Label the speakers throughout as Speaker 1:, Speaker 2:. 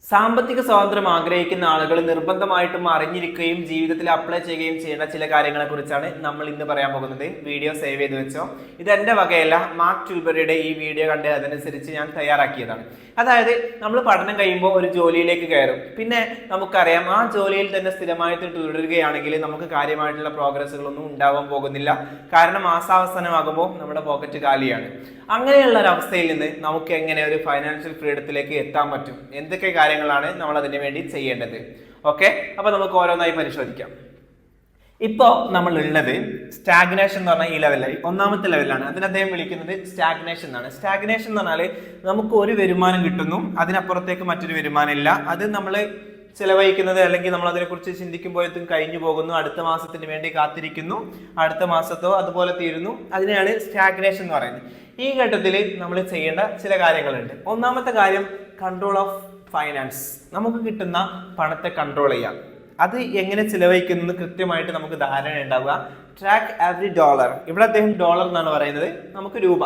Speaker 1: സാമ്പത്തിക സ്വാതന്ത്ര്യം ആഗ്രഹിക്കുന്ന ആളുകൾ നിർബന്ധമായിട്ടും അറിഞ്ഞിരിക്കുകയും ജീവിതത്തിൽ അപ്ലൈ ചെയ്യുകയും ചെയ്യേണ്ട ചില കാര്യങ്ങളെ കുറിച്ചാണ് നമ്മൾ ഇന്ന് പറയാൻ പോകുന്നത്. വീഡിയോ സേവ് ചെയ്ത് വെച്ചോ. ഇത് എൻ്റെ വകയല്ല, മാർക്ക് ട്യൂബറിയുടെ ഈ വീഡിയോ കണ്ട് അതനുസരിച്ച് ഞാൻ തയ്യാറാക്കിയതാണ്. അതായത് നമ്മൾ പഠനം കഴിയുമ്പോൾ ഒരു ജോലിയിലേക്ക് കയറും. പിന്നെ നമുക്കറിയാം ആ ജോലിയിൽ തന്നെ സ്ഥിരമായിട്ട് തുടരുകയാണെങ്കിൽ നമുക്ക് കാര്യമായിട്ടുള്ള പ്രോഗ്രസ്സുകളൊന്നും ഉണ്ടാവാൻ പോകുന്നില്ല. കാരണം മാസാവസാനമാകുമ്പോൾ നമ്മുടെ പോക്കറ്റ് കാലിയാണ്. അങ്ങനെയുള്ള ഒരു അവസ്ഥയിൽ നിന്ന് നമുക്ക് എങ്ങനെ ഒരു ഫൈനാൻഷ്യൽ ഫ്രീഡത്തിലേക്ക് എത്താൻ പറ്റും, എന്തൊക്കെ കാര്യങ്ങളാണ് നമ്മൾ അതിന് വേണ്ടി ചെയ്യേണ്ടത്? ഓക്കെ, അപ്പൊ നമുക്ക് ഓരോന്നായി പരിശോധിക്കാം. ഇപ്പോൾ നമ്മൾ ഉള്ളത് സ്റ്റാഗ്നേഷൻ എന്ന് പറഞ്ഞാൽ ഈ ലെവലിൽ ഒന്നാമത്തെ ലെവലാണ്. അതിന് അദ്ദേഹം വിളിക്കുന്നത് സ്റ്റാഗ്നേഷൻ എന്നാണ്. സ്റ്റാഗ്നേഷൻ എന്ന് പറഞ്ഞാൽ നമുക്ക് ഒരു വരുമാനം കിട്ടുന്നു, അതിനപ്പുറത്തേക്ക് മറ്റൊരു വരുമാനം ഇല്ല. അത് നമ്മൾ ചിലവഴിക്കുന്നത് അല്ലെങ്കിൽ നമ്മൾ അതിനെക്കുറിച്ച് ചിന്തിക്കുമ്പോഴത്തേക്കും കഴിഞ്ഞു പോകുന്നു. അടുത്ത മാസത്തിന് വേണ്ടി കാത്തിരിക്കുന്നു, അടുത്ത മാസത്തോ അതുപോലെ തീരുന്നു. അതിനെയാണ് സ്റ്റാഗ്നേഷൻ എന്ന് പറയുന്നത്. ഈ ഘട്ടത്തിൽ നമ്മൾ ചെയ്യേണ്ട ചില കാര്യങ്ങളുണ്ട്. ഒന്നാമത്തെ കാര്യം കൺട്രോൾ ഓഫ് ഫൈനാൻസ്. നമുക്ക് കിട്ടുന്ന പണത്തെ കൺട്രോൾ ചെയ്യാം. അത് എങ്ങനെ ചിലവഴിക്കുന്നത് കൃത്യമായിട്ട് നമുക്ക് ധാരണ ഉണ്ടാവുക. Track every dollar. ഇവിടെ അദ്ദേഹം ഡോളർ എന്നാണ് പറയുന്നത്, നമുക്ക് രൂപ.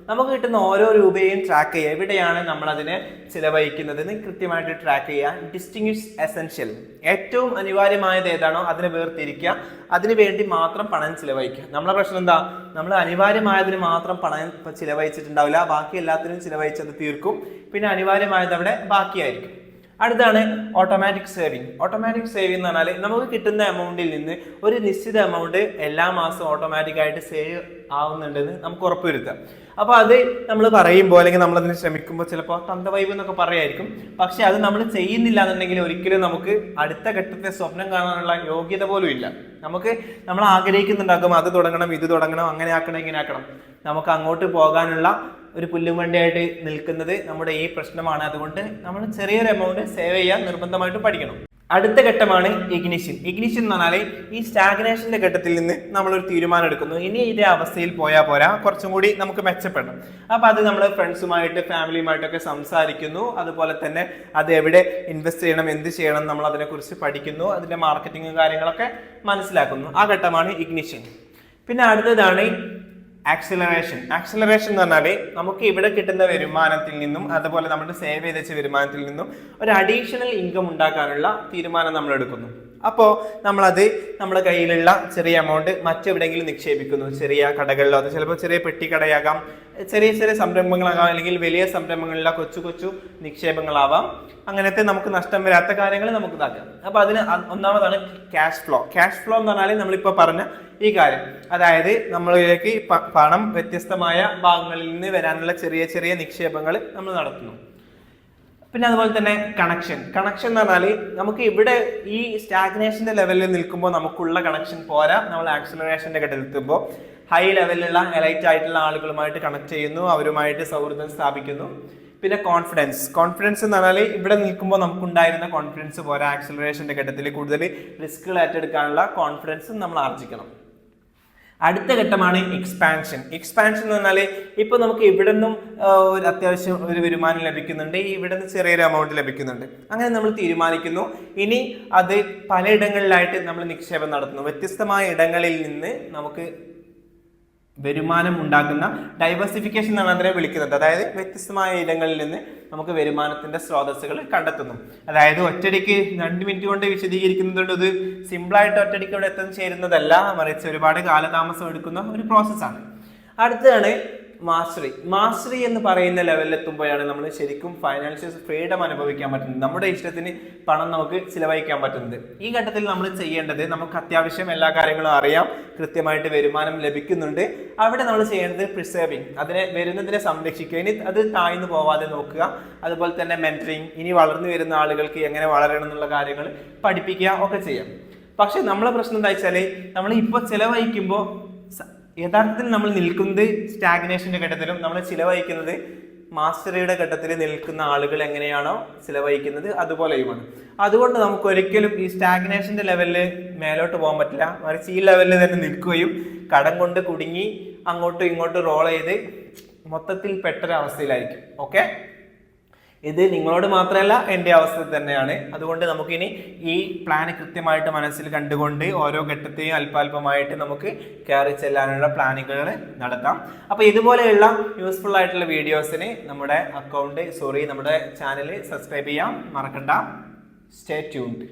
Speaker 1: നമുക്ക് കിട്ടുന്ന ഓരോ രൂപയും ട്രാക്ക് ചെയ്യുക. എവിടെയാണ് നമ്മൾ അതിനെ ചിലവഴിക്കുന്നതെന്ന് കൃത്യമായിട്ട് ട്രാക്ക് ചെയ്യുക. Distinguish essential. ഏറ്റവും അനിവാര്യമായത് ഏതാണോ അതിനെ വേർതിരിക്കുക. അതിനു വേണ്ടി മാത്രം പണം ചിലവഴിക്കുക. നമ്മളെ പ്രശ്നം എന്താ? നമ്മൾ അനിവാര്യമായതിന് മാത്രം പണം ചിലവഴിച്ചിട്ടുണ്ടാവില്ല, ബാക്കി എല്ലാത്തിനും ചിലവഴിച്ചത് തീർക്കും. പിന്നെ അനിവാര്യമായത് അവിടെ ബാക്കിയായിരിക്കും. അടുത്താണ് ഓട്ടോമാറ്റിക് സേവിങ്. ഓട്ടോമാറ്റിക് സേവിങ് എന്ന് പറഞ്ഞാൽ നമുക്ക് കിട്ടുന്ന എമൗണ്ടിൽ നിന്ന് ഒരു നിശ്ചിത എമൗണ്ട് എല്ലാ മാസവും ഓട്ടോമാറ്റിക്കായിട്ട് സേവ് ആവുന്നുണ്ടെന്ന് നമുക്ക് ഉറപ്പുവരുത്താം. അപ്പോൾ അത് നമ്മൾ പറയുമ്പോൾ അല്ലെങ്കിൽ നമ്മളതിന് ശ്രമിക്കുമ്പോൾ ചിലപ്പോൾ തന്തവൈബ് എന്നൊക്കെ പറയായിരിക്കും. പക്ഷെ അത് നമ്മൾ ചെയ്യുന്നില്ല എന്നുണ്ടെങ്കിൽ ഒരിക്കലും നമുക്ക് അടുത്ത ഘട്ടത്തെ സ്വപ്നം കാണാനുള്ള യോഗ്യത പോലും ഇല്ല. നമ്മൾ ആഗ്രഹിക്കുന്നുണ്ടാകും, അത് തുടങ്ങണം, ഇത് തുടങ്ങണം, അങ്ങനെ ആക്കണം, ഇങ്ങനെ ആക്കണം. നമുക്ക് അങ്ങോട്ട് പോകാനുള്ള ഒരു പുല്ലുമണ്ടിയായിട്ട് നിൽക്കുന്നത് നമ്മുടെ ഈ പ്രശ്നമാണ്. അതുകൊണ്ട് നമ്മൾ ചെറിയൊരു എമൗണ്ട് സേവ് ചെയ്യാൻ നിർബന്ധമായിട്ടും പഠിക്കണം. അടുത്ത ഘട്ടമാണ് ഇഗ്നിഷൻ. ഇഗ്നിഷൻ എന്ന് പറഞ്ഞാൽ ഈ സ്റ്റാഗ്നേഷന്റെ ഘട്ടത്തിൽ നിന്ന് നമ്മളൊരു തീരുമാനം എടുക്കുന്നു. ഇനി ഇതേ അവസ്ഥയിൽ പോയാൽ പോരാ, കുറച്ചും കൂടി നമുക്ക് മെച്ചപ്പെടണം. അപ്പൊ അത് നമ്മൾ ഫ്രണ്ട്സുമായിട്ട് ഫാമിലിയുമായിട്ടൊക്കെ സംസാരിക്കുന്നു. അതുപോലെ തന്നെ അത് എവിടെ ഇൻവെസ്റ്റ് ചെയ്യണം, എന്ത് ചെയ്യണം, നമ്മൾ അതിനെക്കുറിച്ച് പഠിക്കുന്നു. അതിന്റെ മാർക്കറ്റിംഗ് കാര്യങ്ങളൊക്കെ മനസ്സിലാക്കുന്നു. ആ ഘട്ടമാണ് ഇഗ്നിഷൻ. പിന്നെ അടുത്തതാണ് ആക്സിലറേഷൻ. ആക്സിലറേഷൻ എന്ന് പറഞ്ഞാൽ നമുക്ക് ഇവിടെ കിട്ടുന്ന വരുമാനത്തിൽ നിന്നും അതുപോലെ നമ്മുടെ സേവ് ചെയ്ത് വെച്ച വരുമാനത്തിൽ നിന്നും ഒരു അഡീഷണൽ ഇൻകം ഉണ്ടാക്കാനുള്ള തീരുമാനം നമ്മൾ എടുക്കുന്നു. അപ്പോൾ നമ്മളത് നമ്മുടെ കയ്യിലുള്ള ചെറിയ എമൗണ്ട് മറ്റെവിടെയെങ്കിലും നിക്ഷേപിക്കുന്നു. ചെറിയ കടകളിലോ, അത് ചിലപ്പോൾ ചെറിയ പെട്ടിക്കടയാകാം, ചെറിയ ചെറിയ സംരംഭങ്ങളാകാം, അല്ലെങ്കിൽ വലിയ സംരംഭങ്ങളിലെ കൊച്ചു കൊച്ചു നിക്ഷേപങ്ങളാവാം. അങ്ങനത്തെ നമുക്ക് നഷ്ടം വരാത്ത കാര്യങ്ങൾ നമുക്ക് ഇതാക്കാം. അപ്പോൾ അതിന് ഒന്നാമതാണ് ക്യാഷ് ഫ്ലോ. ക്യാഷ് ഫ്ലോ എന്ന് പറഞ്ഞാൽ നമ്മളിപ്പോൾ പറഞ്ഞ ഈ കാര്യം, അതായത് നമ്മളിലേക്ക് പണം വ്യത്യസ്തമായ ഭാഗങ്ങളിൽ നിന്ന് വരാനുള്ള ചെറിയ ചെറിയ നിക്ഷേപങ്ങൾ നമ്മൾ നടത്തുന്നു. പിന്നെ അതുപോലെ തന്നെ കണക്ഷൻ എന്ന് പറഞ്ഞാൽ നമുക്ക് ഇവിടെ ഈ സ്റ്റാഗ്നേഷന്റെ ലെവലിൽ നിൽക്കുമ്പോൾ നമുക്കുള്ള കണക്ഷൻ പോരാ. നമ്മൾ ആക്സിലറേഷന്റെ ഘട്ടത്തിൽ എത്തുമ്പോൾ ഹൈ ലെവലിലുള്ള എലൈറ്റ് ആയിട്ടുള്ള ആളുകളുമായിട്ട് കണക്ട് ചെയ്യുന്നു, അവരുമായിട്ട് സൗഹൃദം സ്ഥാപിക്കുന്നു. പിന്നെ കോൺഫിഡൻസ് എന്ന് പറഞ്ഞാൽ ഇവിടെ നിൽക്കുമ്പോൾ നമുക്കുണ്ടായിരുന്ന കോൺഫിഡൻസ് പോരാ. ആക്സിലറേഷന്റെ ഘട്ടത്തിൽ കൂടുതൽ റിസ്കുകൾ ഏറ്റെടുക്കാനുള്ള കോൺഫിഡൻസ് നമ്മൾ ആർജിക്കണം. അടുത്ത ഘട്ടമാണ് എക്സ്പാൻഷൻ എന്ന് പറഞ്ഞാൽ ഇപ്പൊ നമുക്ക് ഇവിടെ നിന്നും ഒരു അത്യാവശ്യം ഒരു വരുമാനം ലഭിക്കുന്നുണ്ട്, ഇവിടെ നിന്ന് ചെറിയൊരു എമൗണ്ട് ലഭിക്കുന്നുണ്ട്. അങ്ങനെ നമ്മൾ തീരുമാനിക്കുന്നു ഇനി അത് പലയിടങ്ങളിലായിട്ട് നമ്മൾ നിക്ഷേപം നടത്തുന്നു. വ്യത്യസ്തമായ ഇടങ്ങളിൽ നിന്ന് നമുക്ക് വരുമാനം ഉണ്ടാക്കുന്ന ഡൈവേഴ്സിഫിക്കേഷൻ എന്നാണ് അതിനെ വിളിക്കുന്നത്. അതായത് വ്യത്യസ്തമായ ഇടങ്ങളിൽ നിന്ന് നമുക്ക് വരുമാനത്തിന്റെ സ്രോതസ്സുകൾ കണ്ടെത്തുന്നു. അതായത് ഒറ്റയടിക്ക് 2 മിനിറ്റ് കൊണ്ട് വിശദീകരിക്കുന്നതുകൊണ്ട് ഇത് സിമ്പിളായിട്ട് ഒറ്റയടിക്ക് ഇവിടെ എത്തിച്ചേരുന്നതല്ല, മറിച്ച് ഒരുപാട് കാലതാമസം എടുക്കുന്ന ഒരു പ്രോസസ്സാണ്. അടുത്തതാണ് മാസ്റ്ററി എന്ന് പറയുന്ന ലെവലിൽ എത്തുമ്പോഴാണ് നമ്മൾ ശരിക്കും ഫൈനാൻഷ്യൽ ഫ്രീഡം അനുഭവിക്കാൻ പറ്റുന്നത്. നമ്മുടെ ഇഷ്ടത്തിന് പണം നമുക്ക് ചിലവഴിക്കാൻ പറ്റുന്നത്. ഈ ഘട്ടത്തിൽ നമ്മൾ ചെയ്യേണ്ടത്, നമുക്ക് അത്യാവശ്യം എല്ലാ കാര്യങ്ങളും അറിയാം, കൃത്യമായിട്ട് വരുമാനം ലഭിക്കുന്നുണ്ട്. അവിടെ നമ്മൾ ചെയ്യേണ്ടത് പ്രിസർവിങ്, വരുന്നതിനെ സംരക്ഷിക്കുക, ഇനി അത് താഴ്ന്നു പോവാതെ നോക്കുക. അതുപോലെ തന്നെ മെന്ററിങ്, ഇനി വളർന്നു വരുന്ന ആളുകൾക്ക് എങ്ങനെ വളരണം എന്നുള്ള കാര്യങ്ങൾ പഠിപ്പിക്കുക ഒക്കെ ചെയ്യാം. പക്ഷെ നമ്മളെ പ്രശ്നം എന്താ വെച്ചാൽ നമ്മൾ ഇപ്പോൾ ചിലവഴിക്കുമ്പോൾ യഥാർത്ഥത്തിൽ നമ്മൾ നിൽക്കുന്നത് സ്റ്റാഗ്നേഷന്റെ ഘട്ടത്തിലും നമ്മൾ ചിലവഴിക്കുന്നത് മാസ്റ്ററിയുടെ ഘട്ടത്തിൽ നിൽക്കുന്ന ആളുകൾ എങ്ങനെയാണോ ചിലവഴിക്കുന്നത് അതുപോലെയുമാണ്. അതുകൊണ്ട് നമുക്ക് ഒരിക്കലും ഈ സ്റ്റാഗ്നേഷന്റെ ലെവലിൽ മേലോട്ട് പോകാൻ പറ്റില്ല, മറിച്ച് ഈ ലെവലിൽ തന്നെ നിൽക്കുകയും കടം കൊണ്ട് കുടുങ്ങി അങ്ങോട്ടും ഇങ്ങോട്ടും റോൾ ചെയ്ത് മൊത്തത്തിൽ പെട്ടൊരവസ്ഥയിലായിരിക്കും. ഓക്കെ, ഇത് നിങ്ങളോട് മാത്രമല്ല എൻ്റെ അവസ്ഥ തന്നെയാണ്. അതുകൊണ്ട് നമുക്കിനി ഈ പ്ലാൻ കൃത്യമായിട്ട് മനസ്സിൽ കണ്ടുകൊണ്ട് ഓരോ ഘട്ടത്തെയും അല്പാൽപമായിട്ട് നമുക്ക് കയറി ചെല്ലാനുള്ള പ്ലാനുകൾ നടത്താം. അപ്പോൾ ഇതുപോലെയുള്ള യൂസ്ഫുൾ ആയിട്ടുള്ള വീഡിയോസിന് നമ്മുടെ ചാനൽ സബ്സ്ക്രൈബ് ചെയ്യാൻ മറക്കണ്ട. Stay tuned.